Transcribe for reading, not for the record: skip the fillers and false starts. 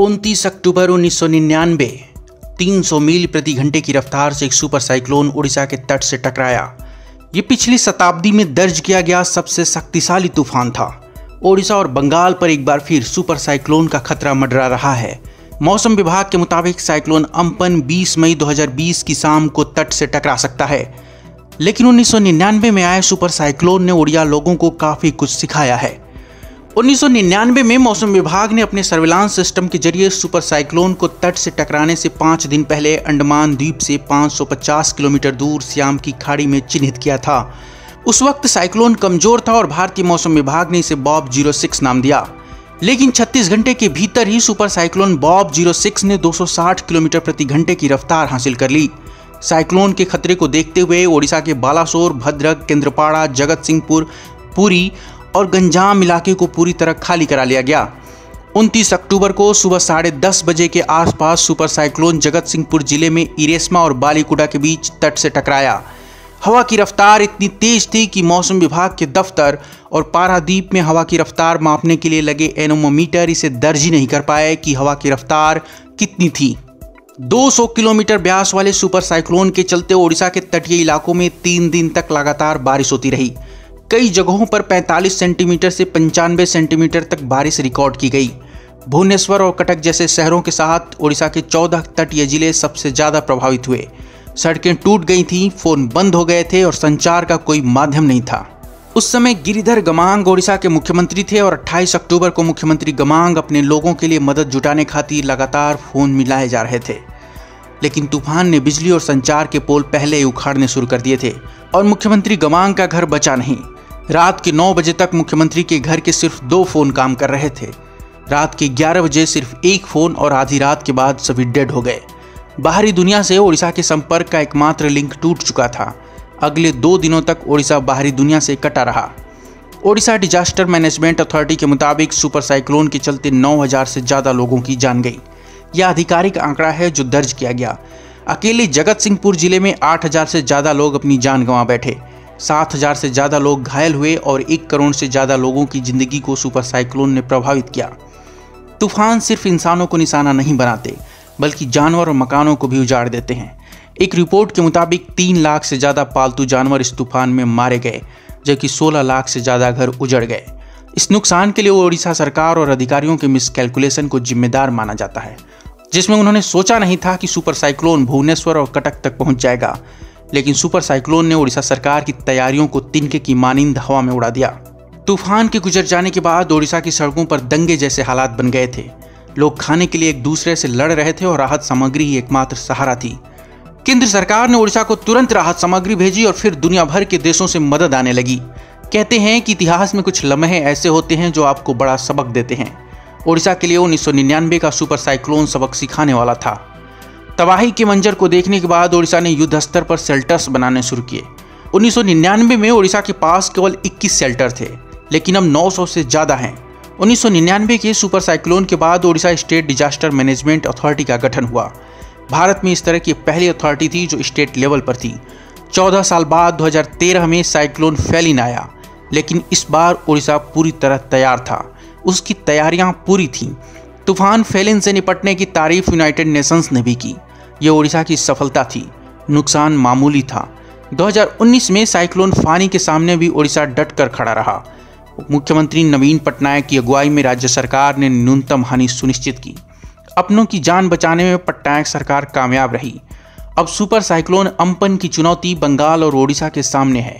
29 अक्टूबर 1999 300 मील प्रति घंटे की रफ्तार से एक सुपर साइक्लोन उड़ीसा के तट से टकराया। ये पिछली शताब्दी में दर्ज किया गया सबसे शक्तिशाली तूफान था। ओडिशा और बंगाल पर एक बार फिर सुपर साइक्लोन का खतरा मंडरा रहा है। मौसम विभाग के मुताबिक साइक्लोन अम्पन 20 मई 2020 की शाम को तट से टकरा सकता है, लेकिन 1999 में आए सुपर साइक्लोन ने ओडिया लोगों को काफी कुछ सिखाया है। 1999 में मौसम विभाग ने अपने सर्विलांस सिस्टम के जरिए सुपर साइक्लोन को तट से टकराने से 5 दिन पहले अंडमान द्वीप से 550 किलोमीटर दूर सियाम की खाड़ी में चिन्हित किया था। उस वक्त साइक्लोन कमजोर था और भारतीय मौसम विभाग ने इसे बॉब 06 नाम दिया, लेकिन 36 घंटे के भीतर ही सुपर साइक्लोन बॉब 06 ने 260 किलोमीटर प्रति घंटे की रफ्तार हासिल कर ली। साइक्लोन के खतरे को देखते हुए ओडिशा के बालासोर, भद्रक, केंद्रपाड़ा, जगत सिंहपुर, पुरी और गंजाम इलाके को पूरी तरह खाली करा लिया गया। 29 अक्टूबर को सुबह 10:30 बजे के आसपास सुपर साइक्लोन जगत सिंहपुर जिले में इरेस्मा और बालीकुडा के बीच तट से टकराया। हवा की रफ्तार इतनी तेज थी कि मौसम विभाग के दफ्तर और पारादीप में हवा की रफ्तार मापने के लिए लगे एनोमोमीटर इसे दर्ज ही नहीं कर पाए कि हवा की रफ्तार कितनी थी। 200 किलोमीटर व्यास वाले सुपर साइक्लोन के चलते ओडिशा के तटीय इलाकों में 3 दिन तक लगातार बारिश होती रही। कई जगहों पर 45 सेंटीमीटर से 95 सेंटीमीटर तक बारिश रिकॉर्ड की गई। भुवनेश्वर और कटक जैसे शहरों के साथ ओडिशा के 14 तटीय जिले सबसे ज्यादा प्रभावित हुए। सड़कें टूट गई थीं, फोन बंद हो गए थे और संचार का कोई माध्यम नहीं था। उस समय गिरिधर गमांग ओडिशा के मुख्यमंत्री थे और 28 अक्टूबर को मुख्यमंत्री गमांग अपने लोगों के लिए मदद जुटाने खातिर लगातार फोन मिलाए जा रहे थे, लेकिन तूफान ने बिजली और संचार के पोल पहले ही उखाड़ने शुरू कर दिए थे और मुख्यमंत्री गमांग का घर बचा नहीं। रात के 9 बजे तक मुख्यमंत्री के घर के सिर्फ 2 फोन काम कर रहे थे। रात के 11 बजे सिर्फ 1 फोन और आधी रात के बाद सभी डेड हो गए। बाहरी दुनिया से ओडिशा के संपर्क का एकमात्र लिंक टूट चुका था। अगले 2 दिनों तक ओडिशा बाहरी दुनिया से कटा रहा। ओडिशा डिजास्टर मैनेजमेंट अथॉरिटी के मुताबिक सुपर साइक्लोन के चलते 9000 से ज्यादा लोगों की जान गई। यह आधिकारिक आंकड़ा है जो दर्ज किया गया। अकेले जगत सिंहपुर जिले में 8000 से ज्यादा लोग अपनी जान गंवा बैठे। 7000 से ज्यादा लोग घायल हुए और 1 करोड़ से ज्यादा लोगों की जिंदगी को सुपर साइक्लोन ने प्रभावित किया। तूफान सिर्फ इंसानों को निशाना नहीं बनाते, बल्कि जानवर और मकानों को भी उजाड़ देते हैं। एक रिपोर्ट के मुताबिक 3 लाख से ज्यादा पालतू जानवर इस तूफान में मारे गए, जबकि 16 लाख से ज्यादा घर उजड़ गए। इस नुकसान के लिए ओडिशा सरकार और अधिकारियों के मिसकैलकुलेशन को जिम्मेदार माना जाता है, जिसमें उन्होंने सोचा नहीं था कि सुपर साइक्लोन भुवनेश्वर और कटक तक पहुंच जाएगा, लेकिन सुपर साइक्लोन ने ओडिशा सरकार की तैयारियों को तिनके की मानिंद हवा में उड़ा दिया। तूफान के गुजर जाने के बाद ओडिशा की सड़कों पर दंगे जैसे हालात बन गए थे। लोग खाने के लिए एक दूसरे से लड़ रहे थे और राहत सामग्री ही एकमात्र सहारा थी। केंद्र सरकार ने ओडिशा को तुरंत राहत सामग्री भेजी और फिर दुनिया भर के देशों से मदद आने लगी। कहते हैं कि इतिहास में कुछ लम्हे ऐसे होते हैं जो आपको बड़ा सबक देते हैं। ओडिशा के लिए 1999 का सुपर साइक्लोन सबक सिखाने वाला था। तबाही के मंजर को देखने के बाद ओडिशा ने युद्ध स्तर पर शेल्टर्स बनाने शुरू किए। 1999 में ओडिशा के पास केवल 21 शेल्टर थे, लेकिन अब 900 से ज्यादा हैं। 1999 के सुपर साइक्लोन के बाद Odisha state disaster management authority का गठन हुआ। भारत में इस तरह की पहली अथॉरिटी थी जो स्टेट लेवल पर थी। 14 साल बाद 2013 में साइक्लोन फेलिन आया, लेकिन इस बार ओडिशा पूरी तरह तैयार था। उसकी तैयारियां पूरी थीं। तूफान फेलिन से निपटने की तारीफ यूनाइटेड नेशंस ने भी की। यह ओडिशा की सफलता थी। नुकसान मामूली था। 2019 में साइक्लोन फानी के सामने भी ओडिशा डट कर खड़ा रहा। मुख्यमंत्री नवीन पटनायक की अगुवाई में राज्य सरकार ने न्यूनतम हानि सुनिश्चित की। अपनों की जान बचाने में पटनायक सरकार कामयाब रही। अब सुपर साइक्लोन अम्पन की चुनौती बंगाल और ओडिशा के सामने है।